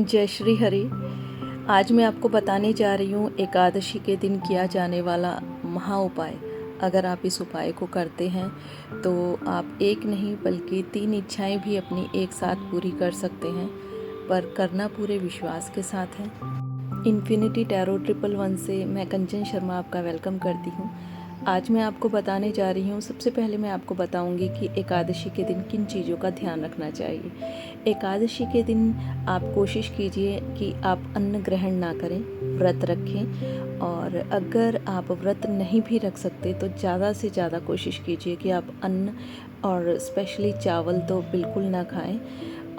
जय श्री हरि। आज मैं आपको बताने जा रही हूँ एकादशी के दिन किया जाने वाला महा उपाय। अगर आप इस उपाय को करते हैं तो आप एक नहीं बल्कि 3 इच्छाएं भी अपनी एक साथ पूरी कर सकते हैं, पर करना पूरे विश्वास के साथ है। इन्फिनिटी टैरो 111 से मैं कंचन शर्मा आपका वेलकम करती हूँ। आज मैं आपको बताने जा रही हूँ, सबसे पहले मैं आपको बताऊंगी कि एकादशी के दिन किन चीज़ों का ध्यान रखना चाहिए। एकादशी के दिन आप कोशिश कीजिए कि आप अन्न ग्रहण ना करें, व्रत रखें। और अगर आप व्रत नहीं भी रख सकते तो ज़्यादा से ज़्यादा कोशिश कीजिए कि आप अन्न और स्पेशली चावल तो बिल्कुल ना खाएं।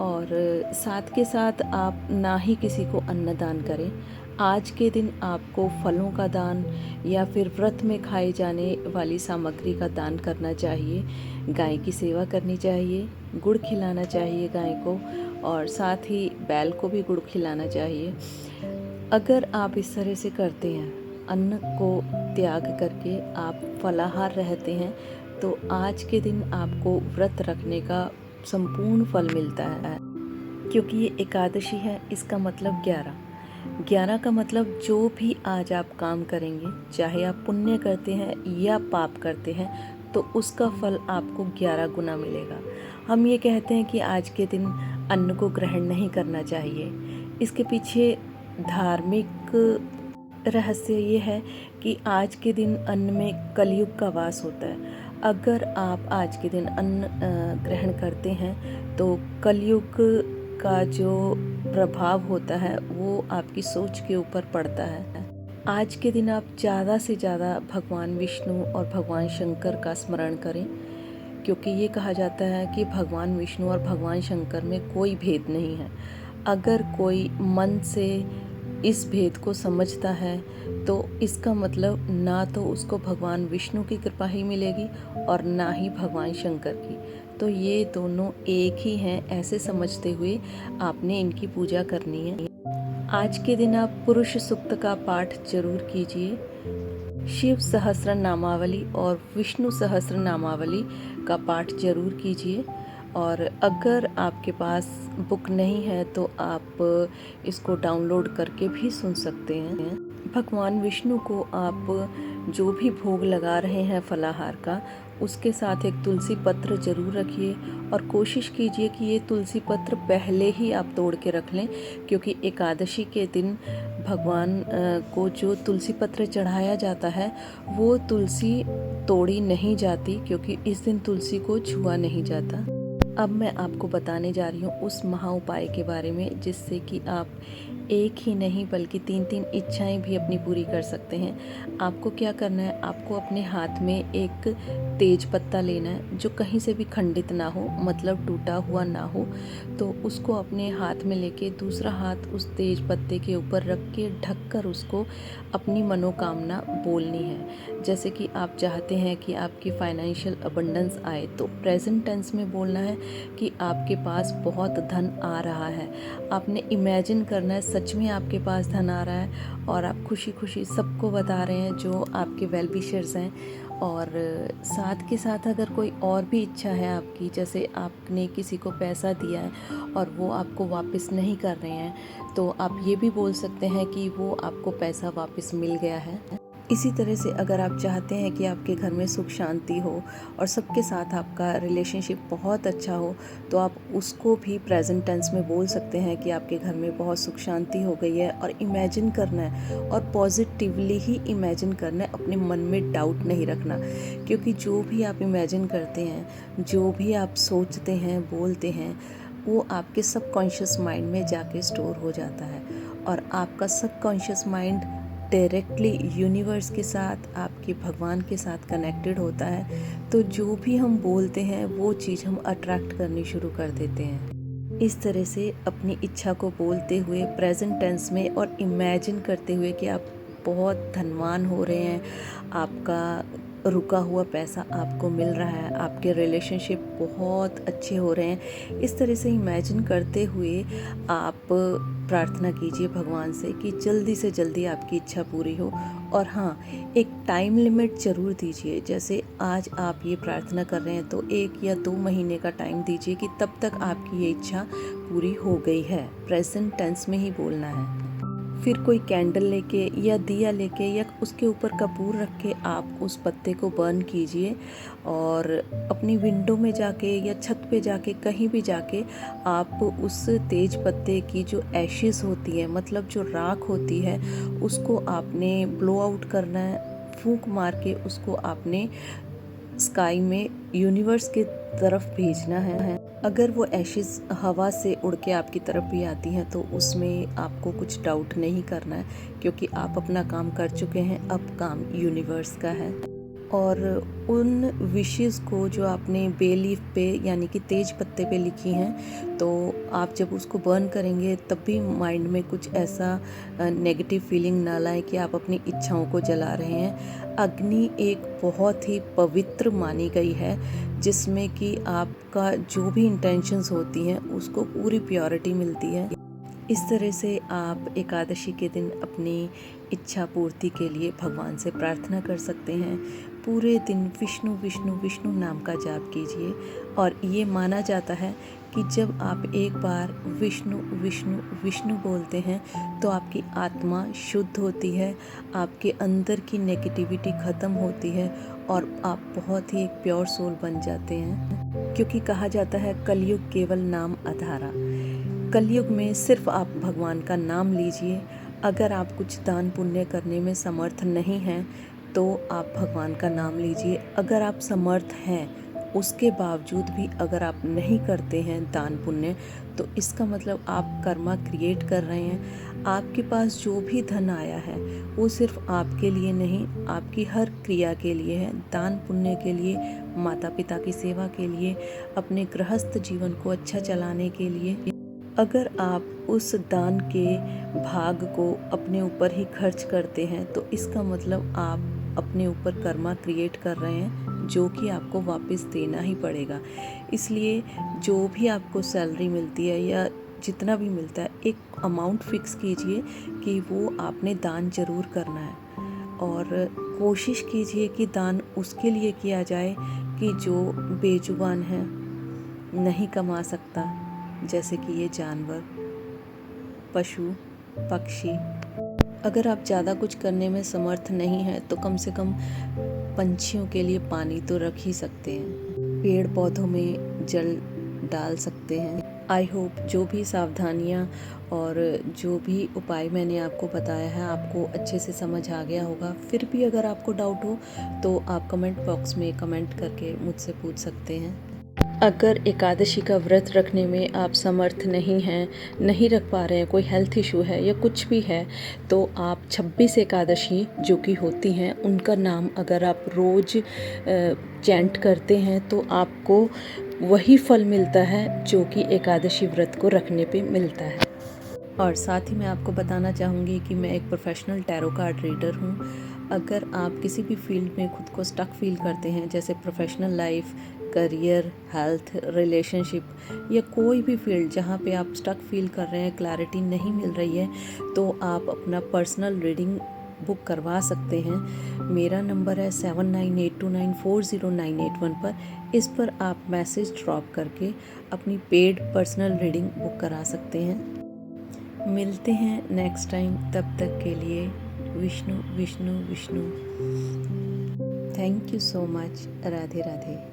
और साथ के साथ आप ना ही किसी को अन्न दान करें। आज के दिन आपको फलों का दान या फिर व्रत में खाई जाने वाली सामग्री का दान करना चाहिए। गाय की सेवा करनी चाहिए, गुड़ खिलाना चाहिए गाय को, और साथ ही बैल को भी गुड़ खिलाना चाहिए। अगर आप इस तरह से करते हैं, अन्न को त्याग करके आप फलाहार रहते हैं, तो आज के दिन आपको व्रत रखने का संपूर्ण फल मिलता है। क्योंकि ये एकादशी है, इसका मतलब 11 का मतलब जो भी आज आप काम करेंगे, चाहे आप पुण्य करते हैं या पाप करते हैं, तो उसका फल आपको 11 गुना मिलेगा। हम ये कहते हैं कि आज के दिन अन्न को ग्रहण नहीं करना चाहिए। इसके पीछे धार्मिक रहस्य ये है कि आज के दिन अन्न में कलयुग का वास होता है। अगर आप आज के दिन अन्न ग्रहण करते हैं तो कलयुग का जो प्रभाव होता है वो आपकी सोच के ऊपर पड़ता है। आज के दिन आप ज़्यादा से ज़्यादा भगवान विष्णु और भगवान शंकर का स्मरण करें, क्योंकि ये कहा जाता है कि भगवान विष्णु और भगवान शंकर में कोई भेद नहीं है। अगर कोई मन से इस भेद को समझता है तो इसका मतलब ना तो उसको भगवान विष्णु की कृपा ही मिलेगी और ना ही भगवान शंकर की। तो ये दोनों एक ही हैं, ऐसे समझते हुए आपने इनकी पूजा करनी है। आज के दिन आप पुरुष सूक्त का पाठ जरूर कीजिए। शिव सहस्त्र नामावली और विष्णु सहस्त्र नामावली का पाठ जरूर कीजिए। और अगर आपके पास बुक नहीं है तो आप इसको डाउनलोड करके भी सुन सकते हैं। भगवान विष्णु को आप जो भी भोग लगा रहे हैं फलाहार का, उसके साथ एक तुलसी पत्र जरूर रखिए। और कोशिश कीजिए कि ये तुलसी पत्र पहले ही आप तोड़ के रख लें, क्योंकि एकादशी के दिन भगवान को जो तुलसी पत्र चढ़ाया जाता है वो तुलसी तोड़ी नहीं जाती, क्योंकि इस दिन तुलसी को छुआ नहीं जाता। अब मैं आपको बताने जा रही हूँ उस महा उपाय के बारे में, जिससे कि आप एक ही नहीं बल्कि 3 इच्छाएं भी अपनी पूरी कर सकते हैं। आपको क्या करना है, आपको अपने हाथ में एक तेज पत्ता लेना है जो कहीं से भी खंडित ना हो, मतलब टूटा हुआ ना हो। तो उसको अपने हाथ में लेके दूसरा हाथ उस तेज पत्ते के ऊपर रख के ढककर उसको अपनी मनोकामना बोलनी है। जैसे कि आप चाहते हैं कि आपकी फाइनेंशियल अबंडेंस आए, तो प्रेजेंट टेंस में बोलना है कि आपके पास बहुत धन आ रहा है। आपने इमेजिन करना है सच में आपके पास धन आ रहा है और आप खुशी खुशी सबको बता रहे हैं जो आपके वेल विशर्स हैं। और साथ के साथ अगर कोई और भी इच्छा है आपकी, जैसे आपने किसी को पैसा दिया है और वो आपको वापस नहीं कर रहे हैं, तो आप ये भी बोल सकते हैं कि वो आपको पैसा वापस मिल गया है। इसी तरह से अगर आप चाहते हैं कि आपके घर में सुख शांति हो और सबके साथ आपका रिलेशनशिप बहुत अच्छा हो, तो आप उसको भी प्रेजेंट टेंस में बोल सकते हैं कि आपके घर में बहुत सुख शांति हो गई है। और इमेजिन करना है और पॉजिटिवली ही इमेजिन करना है, अपने मन में डाउट नहीं रखना। क्योंकि जो भी आप इमेजिन करते हैं, जो भी आप सोचते हैं, बोलते हैं, वो आपके सबकॉन्शियस माइंड में जाके स्टोर हो जाता है। और आपका सबकॉन्शियस माइंड डायरेक्टली यूनिवर्स के साथ, आपके भगवान के साथ कनेक्टेड होता है। तो जो भी हम बोलते हैं वो चीज़ हम अट्रैक्ट करनी शुरू कर देते हैं। इस तरह से अपनी इच्छा को बोलते हुए प्रेजेंट टेंस में और इमेजिन करते हुए कि आप बहुत धनवान हो रहे हैं, आपका रुका हुआ पैसा आपको मिल रहा है, आपके रिलेशनशिप बहुत अच्छे हो रहे हैं। इस तरह से इमेजिन करते हुए आप प्रार्थना कीजिए भगवान से कि जल्दी से जल्दी आपकी इच्छा पूरी हो। और हाँ, एक टाइम लिमिट ज़रूर दीजिए। जैसे आज आप ये प्रार्थना कर रहे हैं तो 1 या 2 महीने का टाइम दीजिए कि तब तक आपकी ये इच्छा पूरी हो गई है। प्रेजेंट टेंस में ही बोलना है। फिर कोई कैंडल लेके या दिया लेके या उसके ऊपर कपूर रख के आप उस पत्ते को बर्न कीजिए, और अपनी विंडो में जाके या छत पे जाके कहीं भी जाके आप उस तेज पत्ते की जो एशेस होती है, मतलब जो राख होती है, उसको आपने ब्लो आउट करना है। फूंक मार के उसको आपने स्काई में यूनिवर्स की तरफ भेजना है। अगर वो एशेस हवा से उड़ के आपकी तरफ भी आती हैं तो उसमें आपको कुछ डाउट नहीं करना है, क्योंकि आप अपना काम कर चुके हैं, अब काम यूनिवर्स का है। और उन विशेस को जो आपने बे लीफ पे यानी कि तेज पत्ते पे लिखी हैं, तो आप जब उसको बर्न करेंगे तब भी माइंड में कुछ ऐसा नेगेटिव फीलिंग ना लाए कि आप अपनी इच्छाओं को जला रहे हैं। अग्नि एक बहुत ही पवित्र मानी गई है, जिसमें कि आपका जो भी इंटेंशंस होती हैं उसको पूरी प्योरिटी मिलती है। इस तरह से आप एकादशी के दिन अपनी इच्छा पूर्ति के लिए भगवान से प्रार्थना कर सकते हैं। पूरे दिन विष्णु विष्णु विष्णु नाम का जाप कीजिए। और ये माना जाता है कि जब आप एक बार विष्णु विष्णु विष्णु बोलते हैं तो आपकी आत्मा शुद्ध होती है, आपके अंदर की नेगेटिविटी ख़त्म होती है और आप बहुत ही एक प्योर सोल बन जाते हैं। क्योंकि कहा जाता है कलयुग केवल नाम आधारा। कलयुग में सिर्फ आप भगवान का नाम लीजिए। अगर आप कुछ दान पुण्य करने में समर्थ नहीं हैं तो आप भगवान का नाम लीजिए। अगर आप समर्थ हैं उसके बावजूद भी अगर आप नहीं करते हैं दान पुण्य, तो इसका मतलब आप कर्मा क्रिएट कर रहे हैं। आपके पास जो भी धन आया है वो सिर्फ आपके लिए नहीं, आपकी हर क्रिया के लिए है। दान पुण्य के लिए, माता पिता की सेवा के लिए, अपने गृहस्थ जीवन को अच्छा चलाने के लिए। अगर आप उस दान के भाग को अपने ऊपर ही खर्च करते हैं तो इसका मतलब आप अपने ऊपर कर्मा क्रिएट कर रहे हैं, जो कि आपको वापस देना ही पड़ेगा। इसलिए जो भी आपको सैलरी मिलती है या जितना भी मिलता है, एक अमाउंट फिक्स कीजिए कि वो आपने दान ज़रूर करना है। और कोशिश कीजिए कि दान उसके लिए किया जाए कि जो बेजुबान है, नहीं कमा सकता, जैसे कि ये जानवर, पशु, पक्षी। अगर आप ज़्यादा कुछ करने में समर्थ नहीं हैं तो कम से कम पंछियों के लिए पानी तो रख ही सकते हैं, पेड़ पौधों में जल डाल सकते हैं। आई होप जो भी सावधानियाँ और जो भी उपाय मैंने आपको बताया है आपको अच्छे से समझ आ गया होगा। फिर भी अगर आपको डाउट हो तो आप कमेंट बॉक्स में कमेंट करके मुझसे पूछ सकते हैं। अगर एकादशी का व्रत रखने में आप समर्थ नहीं हैं, नहीं रख पा रहे हैं, कोई हेल्थ इशू है या कुछ भी है, तो आप 26 एकादशी जो कि होती हैं उनका नाम अगर आप रोज़ चैंट करते हैं तो आपको वही फल मिलता है जो कि एकादशी व्रत को रखने पे मिलता है। और साथ ही मैं आपको बताना चाहूँगी कि मैं एक प्रोफेशनल टैरो कार्ड रीडर हूँ। अगर आप किसी भी फील्ड में खुद को स्टक फील करते हैं, जैसे professional life, career, health, relationship या कोई भी फील्ड जहाँ पे आप स्टक फील कर रहे हैं, क्लैरिटी नहीं मिल रही है, तो आप अपना पर्सनल रीडिंग बुक करवा सकते हैं। मेरा नंबर है 7982940981 पर। इस पर आप मैसेज ड्रॉप करके अपनी पेड पर्सनल रीडिंग बुक करा सकते हैं। मिलते हैं नेक्स्ट टाइम, तब तक के लिए Vishnu Vishnu Vishnu. Thank you so much. Radhe Radhe.